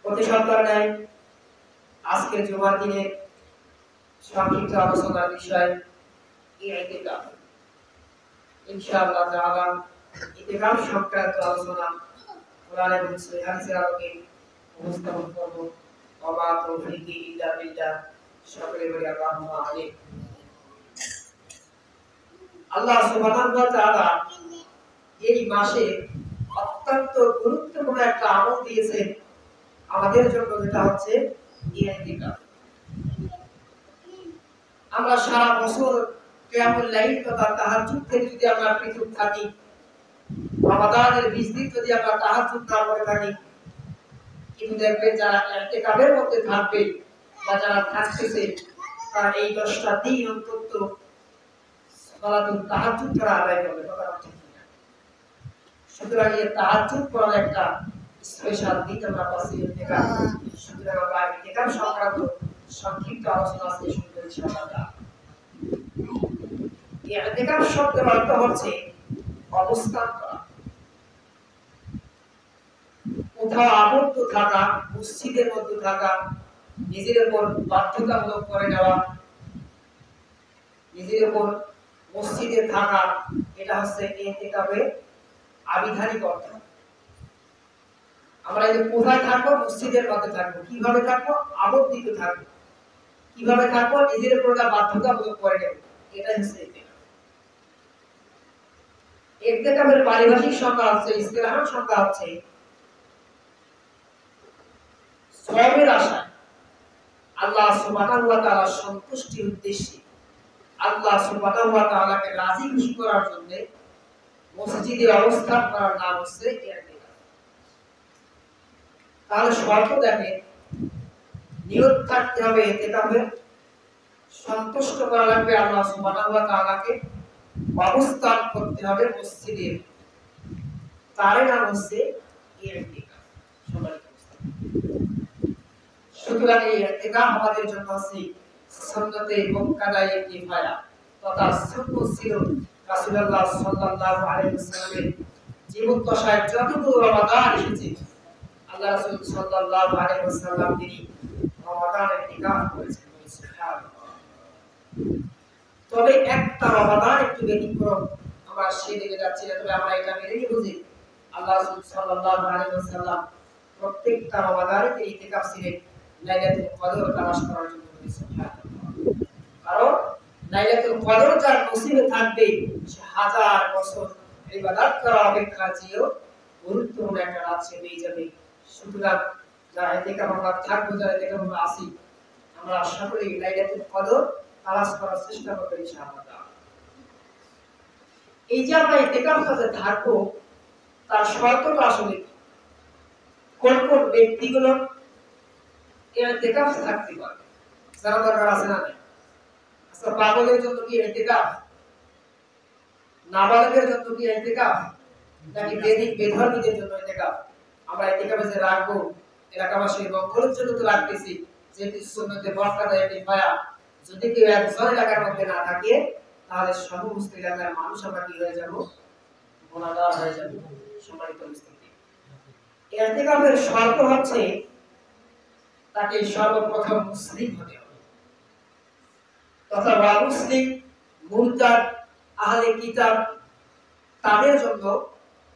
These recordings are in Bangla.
প্রতি সপ্তাহে নাই আজকের জুমার দিনে সংক্ষিপ্ত আলোচনার বিষয় ইতিকাফ। ইনশাআল্লাহ তাআলা ইতিকাফ সংক্রান্ত আলোচনা কোরআন এবং সহিহ হাদিসের আলোকে উপস্থাপন করব। ওয়া তৌফিকি ইল্লা বিল্লাহ। সকলে বলি আল্লাহুম্মা আমিন। আল্লাহ সুবহানাহু ওয়া তাআলা এই মাসে অত্যন্ত গুরুত্বপূর্ণ একটা আমল দিয়েছেন আমাদের জন্য, যেটা হচ্ছে ইতিকাফ। আমরা সারা বছর কিয়ামুল লাইল তথা তাহাজ্জুদ থেকে যদি আমরা পৃথক থাকি, রমাদানের 20 দিন যদি আমরা তাহাজ্জুদ না করে থাকি, কিন্তু দেখবেন যারা ইতিকাফের মধ্যে থাকবে বা যারা থাকতেছে তারা এই 10টা দিন অন্তত সালাতুল তাহাজ্জুদ করা আদায় করবে। সুতরাং এই তাহাজ্জুদ করার একটা স্পেশাল দিন আমরা পাচ্ছি ইতিকাফ। সুতরাং আমরা ইতিকাফ সংক্রান্ত সংক্ষিপ্ত আলোচনা আজকে শুরু করেছি। ইতিকাফ শব্দের অর্থ হচ্ছে অবস্থান করা, কোথাও আবদ্ধ থাকা, মসজিদের মধ্যে থাকা, নিজের উপর বাধ্যতামূলক করে নেওয়া, নিজের উপর মসজিদে থাকা, এটা হচ্ছে ইতিকাফের আবিধানিক অর্থ। আমরা এই কোথায় থাকবো? মসজিদের মধ্যে থাকবো। কিভাবে থাকবো? আবদ্ধিত থাকবো। কিভাবে থাকবো? নিজের উপর বাধ্যতামূলক করে নেব। এটা হচ্ছে ইতিকাফ। ইতিকাফের পারিভাষিক সংজ্ঞা হচ্ছে, ইসতিলাহি সংজ্ঞা হচ্ছে সওয়াবের আশায় আল্লাহ সুবহানাহু ওয়া তাআলার সন্তুষ্টির উদ্দেশ্যে আল্লাহ সুবহানাহু ওয়া তাআলাকে রাজি খুশি করার জন্য মসজিদে অবস্থান করার নাম হচ্ছে ইতিকাফ। তাহলে শর্ত দেখেন, নিয়ত থাকতে হবে ইতিকাফে, সন্তুষ্ট করা লাগবে আল্লাহ সুবহানাহু ওয়া তাআলাকে, অবস্থান করতে হবে মসজিদে, তার নাম হচ্ছে ইতিকাফ। সুতরাং এই ইতিকাফ আমাদের জন্য আছে সুন্নতে মুক্কাদায়ে কিফায়া তথা সুন্নত ছিল রাসূলুল্লাহ সাল্লাল্লাহু আলাইহি ওয়াসাল্লামের জীবন দশায় যতগুলো রমাদান এসেছে আল্লাহ রাসূল সাল্লাল্লাহু আলাইহি ওয়াসাল্লাম তিনি রমাদানের ইতিকাফ করেছেন। সুবহানাল্লাহ। তবে একটা রমাদান একটু ব্যতিক্রম, আমরা সেদিকে যাচ্ছি না, তবে আমরা এটা মেনে নিব যে আল্লাহ রাসূল সাল্লাল্লাহু আলাইহি ওয়াসাল্লাম প্রত্যেকটা রমাদানে তিনি ইতিকাফ ছিলেন লাইলাতুল কদর তালাশ করার জন্য। কারণ লাইলাতুল কদর যার নসিবে থাকবে সে হাজার বছর ইবাদত করা অপেক্ষা চেয়েও গুরুত্বপূর্ণ একটা রাত সে পেয়ে যাবে। সুতরাং যারা ইতিকাফ আমরা থাকবো, যারা ইতিকাফ আমরা আসি, আমরা সকলেই লাইলাতুল কদর তালাশ করার চেষ্টা করব ইনশাআল্লাহ। এই যে আমরা ইতিকাফে থাকবো তার শর্তটা আসলে কোন কোন ব্যক্তিগুলো ইতিকাফ থাকতে পারবে? যারা দরকার আছে না? আচ্ছা, পাগলের জন্য কি ইতিকাফ? নাবালকের জন্য কি ইতিকাফ? নাকি বেদিক বেধর্মীদের জন্য ইতিকাফ? আমরা ইতিকাফে যে রাখবো এলাকাবাসীর মঙ্গলের জন্য তো রাখতেছি, যেহেতু সুন্নতে মুআক্কাদায়ে কিফায়া। যদি কেউ একজন এলাকার মধ্যে না থাকে তাহলে সমস্ত এলাকার মানুষ আমরা কি হয়ে যাব? গুনাহগার হয়ে যাব। সম্মানিত উপস্থিতি, ইতিকাফের শর্ত হচ্ছে তাকে সর্বপ্রথম মুসলিম হতে হবে, তথা মুসলিম, মুরতাদ, আহলে কিতাব তাদের জন্য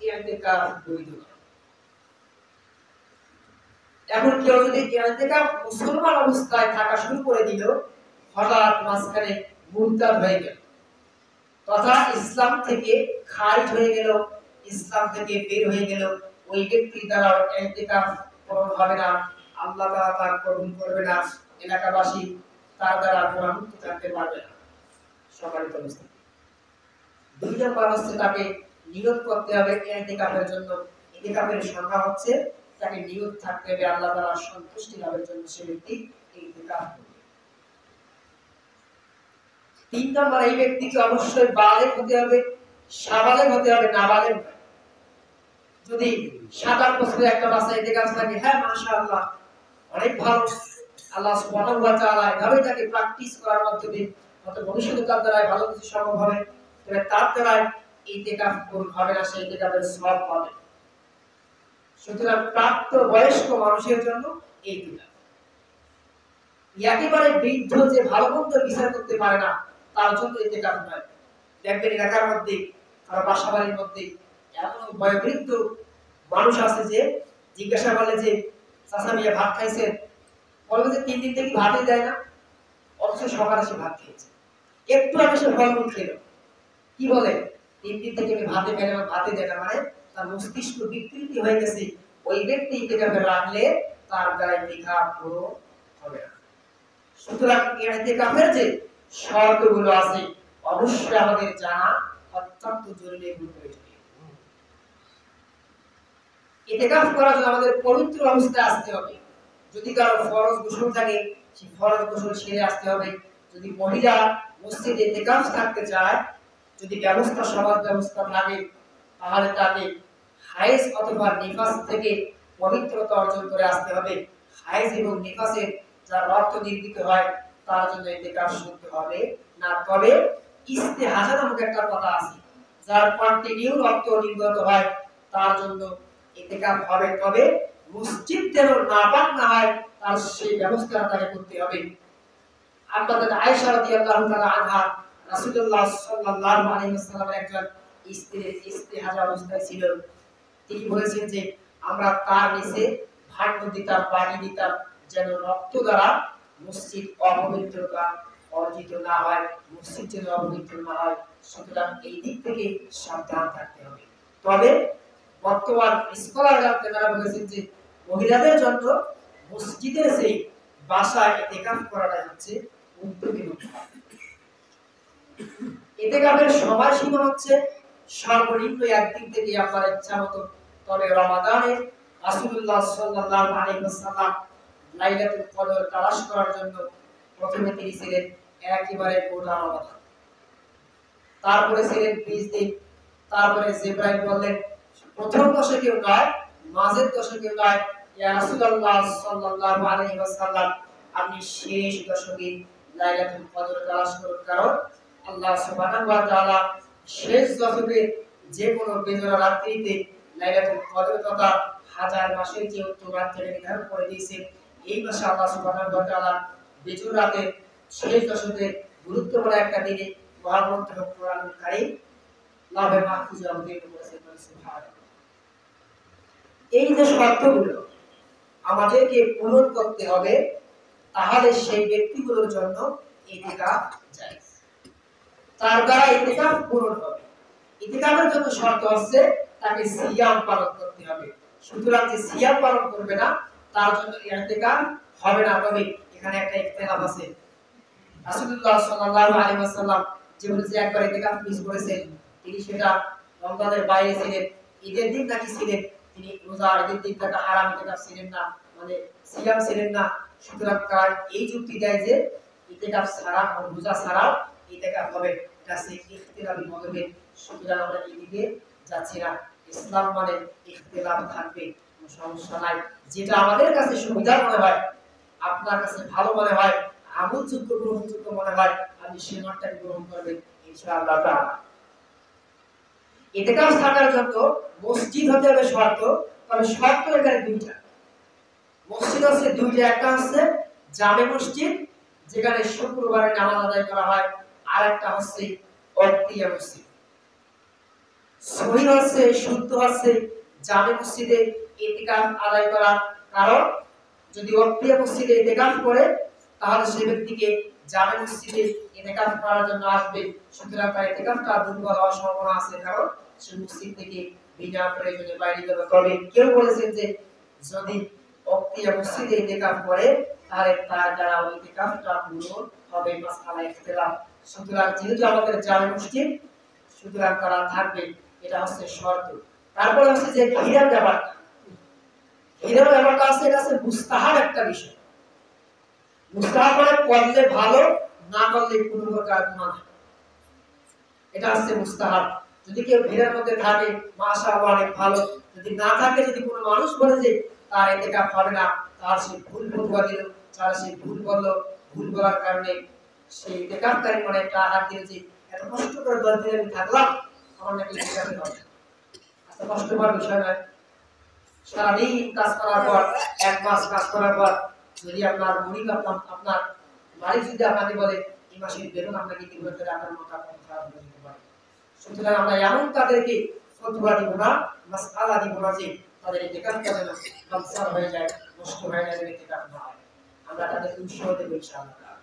ইতিকাফ বৈধ। এখন কেউ যদি ইতিকাফ মুসলমান অবস্থায় থাকা শুরু করে দিল, হঠাৎ মাঝখানে মুরতাদ হয়ে গেল, তথা ইসলাম থেকে খারিজ হয়ে গেল, ইসলাম থেকে বের হয়ে গেল, ওই ব্যক্তির দ্বারা ইতিকাফ পূরণ হবে না, আল্লাহ তাআলা তার কবুল করবে না, এলাকাবাসী তার দ্বারা গুনাহমুক্ত থাকতে পারবে না। সম্মানিত উপস্থিতি, 2 নম্বর হচ্ছে তাকে নিয়ত করতে হবে ইতিকাফের জন্য। ইতিকাফের সংজ্ঞা হচ্ছে তাকে নিয়ত থাকতে হবে আল্লাহ তাআলার সন্তুষ্টি লাভের জন্য সে ব্যক্তি ইতিকাফ করবে। 3 নম্বর, এই ব্যক্তিকে অবশ্যই বালেগ হতে হবে, সাবালেগ হতে হবে, নাবালেগ নয়। যদি 7-8 বছরের একটা বাচ্চা ইতিকাফ থাকে, হ্যাঁ মাশাআল্লাহ অনেক ভালো, আল্লাহ সুবহানাহু ওয়া তাআলা এভাবে তাকে প্র্যাকটিস করার মধ্যে দিয়ে হয়তো ভবিষ্যতে তার দ্বারা ভালো কিছু সম্ভব হবে, তবে তার দ্বারা ইতিকাফ পূরণ হবে না, সেই ইতিকাফের সওয়াব পাবে। সুতরাং প্রাপ্ত বয়স্ক মানুষের জন্য এই দুটা। একেবারে বৃদ্ধ যে ভালো মন্দ বিচার করতে পারে না তার জন্য ইতিকাফ নয়। দেখবেন এলাকার মধ্যে আর বাসা বাড়ির মধ্যে এমন বয়োবৃদ্ধ মানুষ আছে যে জিজ্ঞাসা করলে যে চাচা মিয়া ভাত খাইছেন, বলবে যে 3 দিন থেকে ভাতই দেয় না, অথচ সকালে সে ভাত খেয়েছে, একটু আগে সে ফলমূল খেলো, কি বলে 3 দিন থেকে আমি ভাতে খাই না, ভাতে দেয় না, মানে তার মস্তিষ্ক বিকৃতি হয়ে গেছে। ওই ব্যক্তি ইতিকাফে রাখলে তার দ্বারা ইতিকাফ পুরো হবে না। সুতরাং ইতিকাফের যে শর্তগুলো আছে অবশ্যই আমাদের জানা অত্যন্ত জরুরি এবং প্রয়োজনীয়। ইতিকাফ করার জন্য আমাদের পবিত্র অবস্থায় আসতে হবে। যদি কারো ফরজ গোসল থাকে সেই ফরজ গোসল সেরে আসতে হবে। যদি মহিলা মসজিদে ইতিকাফ থাকতে চায়, যদি ব্যবস্থা সমাজ ব্যবস্থা থাকে, তাহলে তাকে হায়েজ অথবা নিফাস থেকে পবিত্রতা অর্জন করে আসতে হবে। হায়েজ এবং নিফাসের যা রক্ত নির্গত হয় তার জন্য ইতিকাফ শুনতে হবে না। তবে ইস্তেহাজা নামক একটা কথা আছে, যার কন্টিনিউ রক্ত নির্গত হয় তার জন্য ইতিকাফ হবে। তবে মসজিদ যেন নাপাক না হয় তার সেই ব্যবস্থা তাকে করতে হবে। আমাদের আয়েশা রাদিয়াল্লাহু তাআলা আনহা রাসূলুল্লাহ সাল্লাল্লাহু আলাইহি ওয়াসাল্লামের একজন স্ত্রীর ইস্তেহাজা অবস্থায় ছিল। তিনি বলেছেন যে আমরা তার নিচে ভাণ্ড দিতাম, পানি দিতাম, যেন রক্ত দ্বারা মসজিদ অপবিত্রতা অর্জিত না হয়, মসজিদ যেন অপবিত্র না হয়। সুতরাং এই দিক থেকে সাবধান থাকতে হবে। তবে বর্তমান স্কলাররা তারা বলেছেন যে মহিলাদের জন্য মসজিদের সেই বাসায় ইতিকাফ করাটা হচ্ছে উত্তম। ইতিকাফের সময়সীমা হচ্ছে সর্বনিম্ন 1 দিন থেকে আপনার ইচ্ছা মতো। তবে রমাদানে রাসূলুল্লাহ সাল্লাল্লাহু আলাইহি ওয়াসাল্লাম লাইলাতুল কদর তালাশ করার জন্য প্রথমে তিনি ছিলেন একেবারে গোটা রমাদান, তারপরে ছিলেন 20 দিন, তারপরে জিবরাইল বললেন প্রথম দশকেও নয়, মাঝের দশকেও নয়, ইয়া রাসূলুল্লাহ সাল্লাল্লাহু আলাইহি ওয়াসাল্লাম আপনি শেষ দশকে লাইলাতুল কদর তালাশ করুন, কারণ আল্লাহ সুবহানাহু ওয়া তাআলা শেষ দশকে যে কোনো বেজোড়া রাত্রিতে লাইলাতুল কদর তথা হাজার মাসের যে উত্তম রাত্রি নির্ধারণ করে দিয়েছেন। এই মাসে আল্লাহ সুবহানাহু ওয়া তাআলা বেজোড়া রাতে শেষ দশকে গুরুত্বপূর্ণ একটা দিনে মহাগ্রন্থ কোরআনুল কারীম লাভে মাহফুজে অবতীর্ণ করেছেন। সুবহানাল্লাহ। এই যে শর্তগুলো আমাদেরকে পূরণ করতে হবে, তাহলে সেই ব্যক্তিগুলোর জন্য ইতিকাফ জায়েজ, তার দ্বারা ইতিকাফ পূরণ হবে। ইতিকাফের জন্য শর্ত হচ্ছে তাকে সিয়াম পালন করতে হবে। সুতরাং যে সিয়াম পালন করবে না তার জন্য ইতিকাফ হবে না। তবে এখানে একটা ইখতিলাফ আছে। রাসূলুল্লাহ সাল্লাল্লাহু আলাইহি ওয়াসাল্লাম যে বলেছে একবার ইতিকাফ মিস করেছেন, তিনি সেটা রমজানের বাইরে ছিলেন, ঈদের দিন নাকি ছিলেন, তিনি রোজার ঈদের দিন তাকে হারাম ইতিকাফ ছিলেন না, মানে সিয়াম ছিলেন না। সুতরাং কার এই যুক্তি দেয় যে ইতিকাফ ছাড়া রোজা ছাড়াও ইতিকাফ হবে, এটা সেই ইখতিলাফি মতভেদ। সুতরাং আমরা এদিকে যাচ্ছি না। ইসলাম মানে ইখতিলাফ থাকবে, কোনো সমস্যা নাই। যেটা আমাদের কাছে সুবিধা মনে হয়, আপনার কাছে ভালো মনে হয়, আমলযোগ্য গ্রহণযোগ্য মনে হয়, আপনি সেই মতটাকে গ্রহণ করবেন ইনশাআল্লাহ তাআলা। ইতিকাফ থাকার জন্য মসজিদ হতে হবে শর্ত। তবে শর্ত এখানে দুইটা। মসজিদ হচ্ছে দুইটা, একটা হচ্ছে জামে মসজিদ যেখানে শুক্রবারে নামাজ আদায় করা হয়, আর একটা হচ্ছে ওয়াক্তিয়া মসজিদ। সহিহ হচ্ছে, শুদ্ধ হচ্ছে জামে মসজিদে ইতিকাফ আদায় করা, কারণ যদি ওয়াক্তিয়া মসজিদে ইতিকাফ করে তাহলে সেই ব্যক্তিকে জামে মসজিদে ইতিকাফ করার জন্য আসবে। সুতরাং তার ইতিকাফটা দুর্বল হওয়ার সম্ভাবনা আছে, কারণ সে মসজিদ থেকে বিনা প্রয়োজনে বাইরে যাবে। তবে কেউ বলেছেন যে যদি ওয়াক্তিয়া মসজিদে ইতিকাফ করে তাহলে তার দ্বারা ওই ইতিকাফটা পূরণ হবে, মাসআলা ইখতিলাফ। সুতরাং যেহেতু আমাদের জামে মসজিদ, সুতরাং তারা থাকবে, এটা হচ্ছে শর্ত। তারপরে হচ্ছে যে ঘিরার ব্যাপারটা, ঘিরার ব্যাপারটা আছে, এটা হচ্ছে মুস্তাহাব একটা বিষয়। মুস্তাহাব মানে করলে ভালো, না করলে কোনো প্রকার গুনাহ নেই, এটা হচ্ছে মুস্তাহাব। যদি কেউ ঘিরার মধ্যে থাকে মাশাআল্লাহ অনেক ভালো, যদি না থাকে, যদি কোনো মানুষ বলে যে তার ইতিকাফ হবে না, তার সে ভুল ফতোয়া দিল, তার সে ভুল বলল, ভুল বলার কারণে সেই ইতিকাফকারী মনে একটা আঘাত দিল যে এত কষ্ট করে 10 দিন আমি থাকলাম, আমার নাকি ইতিকাফ হবে, এত কষ্ট হওয়ার বিষয় নয়। সারাদিন কাজ করার পর, এক মাস কাজ করার পর যদি আপনার মনিক আপনার মালিক যদি আপনাকে বলে এই মাসের বেতন আপনাকে দিতে হবে, তাহলে আপনার মাথা খারাপ হয়ে যেতে পারে। সুতরাং আমরা এমন তাদেরকে ফতোয়া দিব না, মাসআলা দিব না যে তাদের ইতিকাফটা যেন বানচাল হয়ে যায়, নষ্ট হয়ে যায়, ইতিকাফ না হয়। আমরা তাদেরকে উৎসাহ দেব ইনশাআল্লাহ।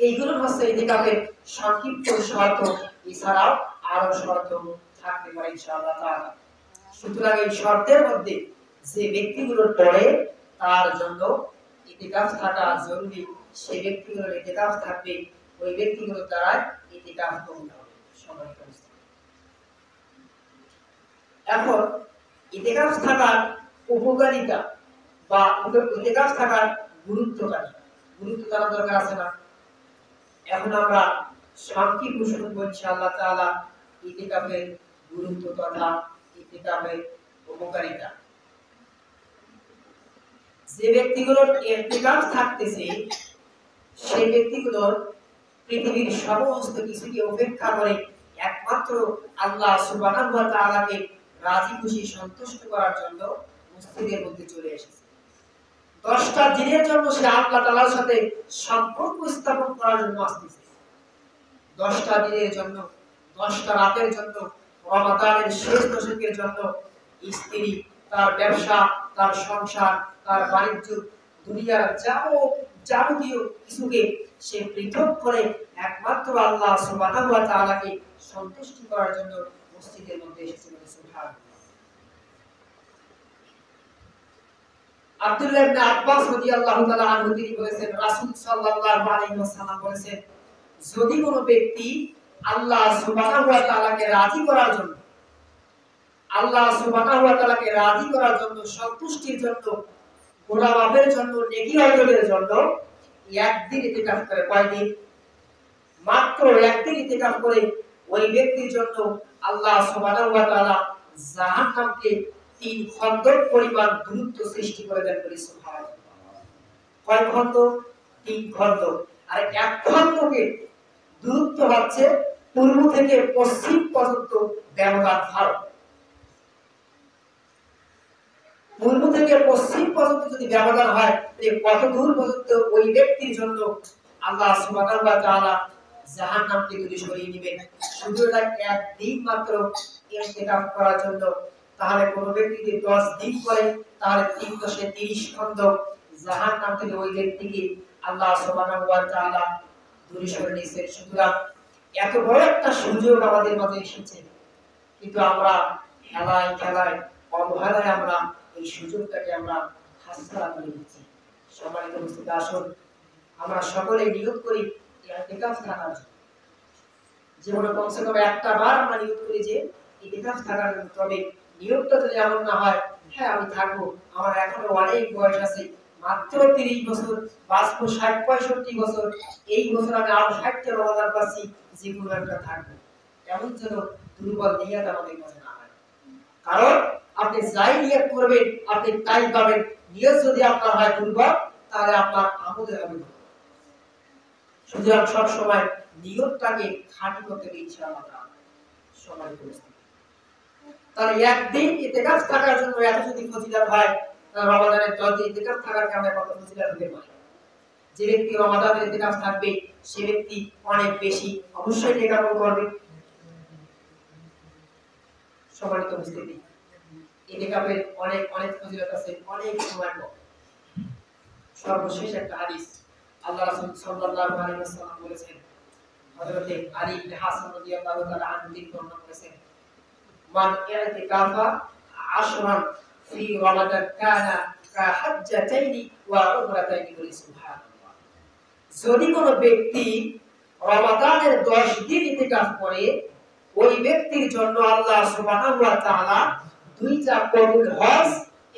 এইগুলো হচ্ছে ইতিকাফের সংক্ষিপ্ত শর্ত, এছাড়াও আরো শর্ত থাকতে পারে ইনশাআল্লাহ তাআলা। সুতরাং এই শর্তের মধ্যে যে ব্যক্তিগুলোর পড়ে তার জন্য ইতিকাফ থাকা জরুরি, সেই ব্যক্তিগুলোর ইতিকাফ থাকবে, ওই ব্যক্তিগুলোর দ্বারা ইতিকাফ কবুল হবে। সম্মানিত উপস্থিতি, এখন ইতিকাফ থাকার উপকারিতা বা ইতিকাফ থাকার গুরুত্ব জানা দরকার আছে না? এখন আমরা সংক্ষিপ্ত শুনবো ইনশাআল্লাহ তাআলা ইতিকাফের গুরুত্ব তথা ইতিকাফের উপকারিতা। যে ব্যক্তিগুলোর ইতিকাফ থাকতেছে সেই ব্যক্তিগুলোর পৃথিবীর সমস্ত কিছুকে উপেক্ষা করে একমাত্র আল্লাহ সুবহানাহু ওয়া তাআলাকে রাজি খুশি সন্তুষ্ট করার জন্য মসজিদের মধ্যে চলে এসেছে। 10টা দিনের জন্য সে আল্লাহ তাআলার সাথে সম্পর্ক স্থাপন করার জন্য আসতেছে। 10টা দিনের জন্য, 10টা রাতের জন্য, রমাদানের শেষ দশকের জন্য স্ত্রী, তার ব্যবসা, তার সংসার, তার বাণিজ্য, দুনিয়ার যাবতীয় কিছুকে সে পৃথক করে একমাত্র আল্লাহ সুবহানাহু ওয়া তাআলাকে সন্তুষ্টি করার জন্য মসজিদের মধ্যে এসেছে। সুবহানাল্লাহ। আব্দুল্লাহ ইবনে আব্বাস রাদিয়াল্লাহু তাআলা আনহু তিনি বলেছেন, রাসূল সাল্লাল্লাহু আলাইহি ওয়াসাল্লাম বলেছেন, যদি কোনো ব্যক্তি আল্লাহ সুবহানাহু ওয়া তাআলাকে রাজি করার জন্য, আল্লাহ সুবহানাহু ওয়া তাআলাকে রাজি করার জন্য, সন্তুষ্টির জন্য, গুনাহ মাফের জন্য, নেকি অর্জনের জন্য একদিন ইতিকাফ করে, কয়দিন? মাত্র একদিন ইতিকাফ করে, ওই ব্যক্তির জন্য আল্লাহ সুবহানাহু ওয়া তাআলা জাহান্নামকে 3 খন্ডক পরিমাণ দূরত্ব সৃষ্টি করে দেন। বলি সুবহানাল্লাহ। কয় খন্ড? 3 খন্ড। আর এক খন্ডকে দূরত্ব হচ্ছে পূর্ব থেকে পশ্চিম পর্যন্ত ব্যবধান ভারত। পূর্ব থেকে পশ্চিম পর্যন্ত যদি ব্যবধান হয়, তাহলে কত দূর পর্যন্ত ওই ব্যক্তির জন্য আল্লাহ সুবহানাহু ওয়া তাআলা জাহান্নামকে দূরে সরিয়ে নেবেন। শুধু একদিন মাত্র ইতিকাফ করার জন্য। তাহলে কোন ব্যক্তি যদি 10 দিন করে, তাহলে 3 দশে 30 খন্ড জাহান্নাম থেকে ওই ব্যক্তিকে আল্লাহ সুবহানাহু ওয়া তাআলা দূরে সরিয়ে নিয়েছেন। সুতরাং এত বড় একটা সুযোগ আমাদের মাঝে এসেছে, কিন্তু আমরা খেলায় অবহেলায় আমরা এই সুযোগটাকে আমরা হাতছাড়া করে দিচ্ছি। সম্মানিত উপস্থিতি, আসুন আমরা সকলেই নিয়ত করি ইতিকাফ থাকার জন্য। জীবনে কমসে কম একটা বার আমরা নিয়ত করি যে ইতিকাফ থাকার জন্য। তবে নিয়তটা যদি এমন না হয়, হ্যাঁ আমি থাকবো, আমার এখনো অনেক বয়স আছে, মাত্র 30 বছর, বাঁচবো 60-65 বছর, এই বছর আমি আরো 60টা রমাদান পাচ্ছি, যে কোনো একটা থাকবো, এমন যেন দুর্বল নিয়ত আমাদের কাছে না হয়। কারণ আপনি যাই নিয়ত করবেন আপনি তাই পাবেন। নিয়ত যদি আপনার হয় দুর্বল, তাহলে আপনার আমলে হবে না। সুতরাং সব সময় নিয়তটাকে খাঁটি করতে হবে ইনশাআল্লাহ। সবাই বলেছে, তাহলে একদিন ইতিকাফ থাকার জন্য এত যদি ফজিলত হয়, রমাদানের 10 দিন ইতিকাফ থাকার কারণে কত ফজিলত হতে পারে। যে ব্যক্তি রমাদানের ইতিকাফ থাকবে সে ব্যক্তি অনেক বেশি অবশ্যই নেক আমল করবে। সম্মানিত উপস্থিতি, ইতিকাফের অনেক ফজিলত আছে, অনেক সময় কম। সর্বশেষ একটা হাদিস আল্লাহ রাসূল সাল্লাল্লাহু আলাইহি ওয়াসাল্লাম বলেছেন, হযরত আলী ইবনে হাসান রাদিয়াল্লাহু তাআলা আনহু তিনি বর্ণনা করেছেন, মান ইতিকাফা 10 ফি রমাদান কানা কা হাজ্জাতাইনি ওয়া উমরাতাইনি। বলি সুবহানাল্লাহ। যদি কোনো ব্যক্তি রমাদানের 10 দিন ইতিকাফ করে, ওই ব্যক্তির জন্য আল্লাহ সুবহানাহু ওয়া তাআলা 2টা কবুল হজ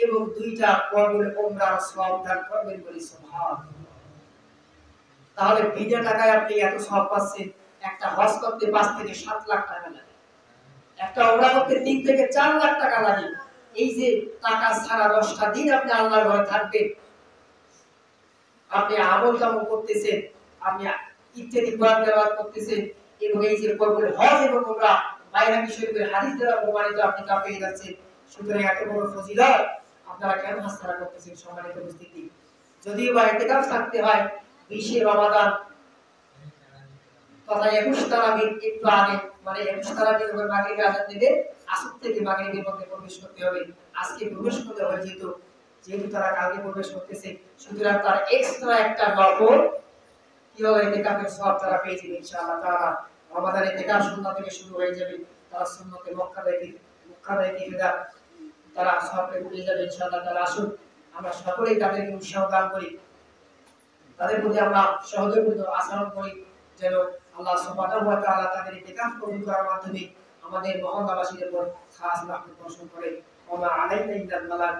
এবং 2টা কবুল উমরার সওয়াব দান করবেন। বলি সুবহানাল্লাহ। তাহলে বিনা টাকায় আপনি এত সওয়াব পাচ্ছেন। একটা হজ করতে 5 থেকে 7 লাখ টাকা লাগে, একটা উমরা করতে 3 থেকে 4 লাখ টাকা লাগে। এই যে টাকা ছাড়া 10টা দিন আপনি আল্লাহর ঘরে থাকবেন, আপনি আমল কাম করতেছেন, আপনি ইত্যাদি কোরআন তেলাওয়াত করতেছেন, এবং এই যে কবুল হজ এবং উমরা বাইহাকী শরীফের হাদিস দ্বারা প্রমাণিত আপনি তা পেয়ে যাচ্ছেন। সুতরাং এত বড় ফজিলত আপনারা কেন হাতছাড়া করতেছেন? সম্মানিত উপস্থিতি, যদিও বা ইতিকাফ থাকতে হয় 20 রমাদান তথা 21 তারাবির একটু আগে, মানে 21 তারাবির যখন মাগরিবের আযান দিবে আসর থেকে মাগরিবের মধ্যে প্রবেশ করতে হবে। আজকে প্রবেশ করতে হয় যেহেতু তারা কালকে প্রবেশ করতেছে, সুতরাং তার এক্সট্রা একটা নফল কি হবে, ইতিকাফের সওয়াব তারা পেয়ে যাবে ইনশাআল্লাহ তাআলা। রমাদানের ইতিকাফ সুন্নাহ থেকে শুরু হয়ে যাবে, তারা সুন্নতে মুক্কাদায়ে ইতিকাফ তারা সওয়াব পেয়ে যাবে ইনশাআল্লাহ তাআলা। আসুন আমরা সকলেই তাদেরকে উৎসাহ দান করি, তাদের প্রতি আমরা সহযোগিতা আচরণ করি, যেন আল্লাহ সুবহানাহু ওয়া তাআলা তাদের ইতিকাফ কবুল করার মাধ্যমে আমাদের মহল্লাবাসীদের উপর খাস রহমত বর্ষণ করে। ওয়া মা আলাইনা ইল্লাল বালাগ।